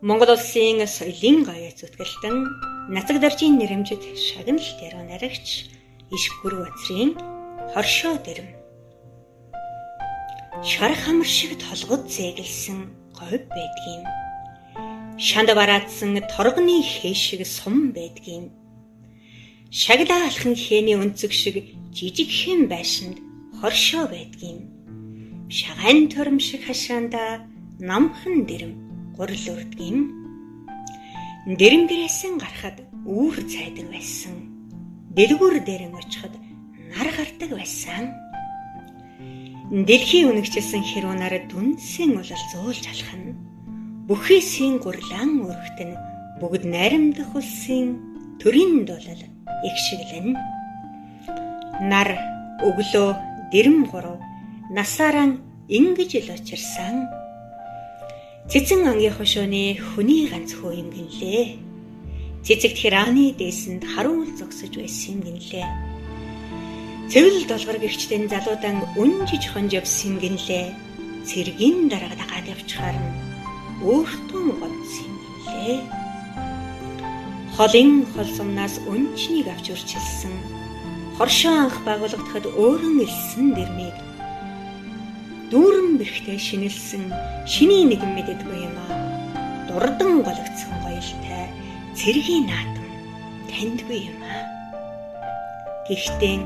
Монгол улсын соёлын гоёо зүтгэлтэн Нацаг даржийн нэрэмжит шагнал дээр наригч иш гүр бацрын хоршоо дэрэм. Шар хамар шиг толгод зээгэлсэн говь байдгийм. Шанд бараадсан торгоны хээ шиг сум байдгийм. Шагнал алхан хээний өнцөг шиг жижиг хэм байшинд хоршоо байдгийм. Шаган төрөм шиг хашаанда намхан дэрэм гурил үрдгийм. Дэрэмгэрээсэн гарахад үүр цайдаг байсан. Дэлгүүр дээрэн очиход нар гардаг байсан. Дэлхийн үнэгчилсэн хэрүүнаар дүнсэн улал зөөлж алхана. Бүхийсийн гурлаан өргөтөн бүгд найрамдах улсын төрийн дулал эгшиглэн. Нар өглөө дэрэм гурав насаараа ингэж л очирсан. Цэцэн ангийн хошооны хүний ганц хөө юм гинлээ. Цэцэгт хирааны дээсэнд харуул зогсож байсан юм гинлээ. Цэвэл долгор гихчдэн залуудан үнжиж хонж явсан юм гинлээ. Цэргийн дарга дагаад явчихаар нь өөртөө гонсон юм гинлээ. Холын хол сумнаас үнчнийг авч үрчилсэн. Хоршоо анх байгуулагдахад өөрөн илсэн дэрмийг дүүрэн бэрхтээ шинэлсэн шиний нэгэн мэддэггүй юм аа. Дурдан гологцсон гоёлтай цэргийн наадам таньдгүй юм аа. Гэхдээ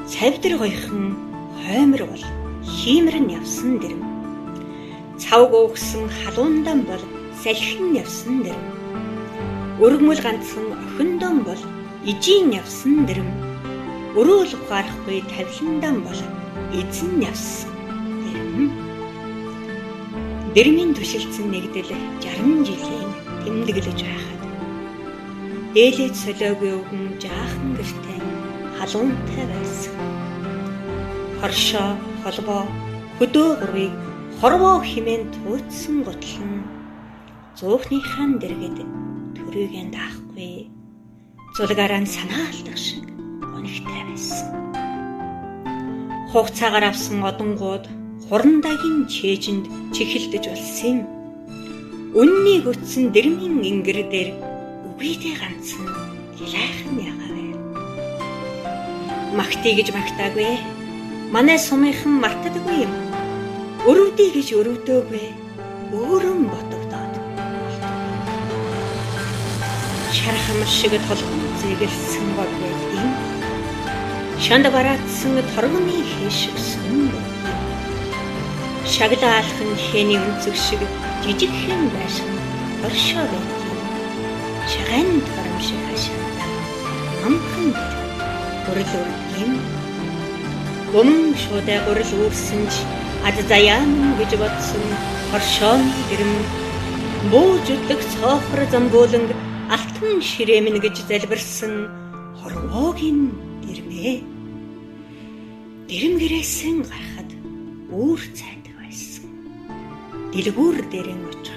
цавдар гоёхон хоймор бол хиймрэн явсан дэрэм. Цавг угсан халуундан бол салхин явсан дэрэм. Өргөмөл ганцхан охиндон бол ижийн явсан дэрэм. Өрөөл гарахгүй тавиландан бол эзэн явсан. Дэрмийн түшилцэн нэгдэл 60 жилийн тэмдэглэж байхад ээлэж солиогүй өвгөн жаахан гэртээ халуунтай байсан. Хоршоо, холбоо, хөдөө гурвыг хорвоо химэн тууцсан гутлан зөөхнийхэн дэргэд төрөйгэн даахгүй зулгаараа санаалдах шиг гонигтай байсан. Хугацаагаар авсан одонгууд хурандагийн чэжинд чихэлдэж болсон юм. Үннийг өтсөн дэрмийн ингэр дээр үгүйтэй ганцхан гилайхан ягаавэ. Магтий гэж магтаагүй. Манай сумынхан мартадаггүй юм. Өрөвдий гэж өрөвдөөгүй. Өөрөн ботогдоод. Шар хамар шиг толгон зэгэлсэн гол байдгийн. Шанд бараадсан торгоны хээ шиг сүм. Шагнал алхан хээний өнцөг шиг жижиг хэм байшин хоршоо байдгийм. Шаган төрөм шиг хашаанда намхан гурил үрдгийм. Гүн шуудаа гурил үүрсэн ч ад заяан гэж бодсон хоршооны дэрэм бууж өдөг цоохор замбууланг алтан ширэмэн гэж залбирсан хорвоогийн дэрмээ. Дэрэмгэрээсэн гарахад үүр цайдаг. Дэлгүүр дээрэн очих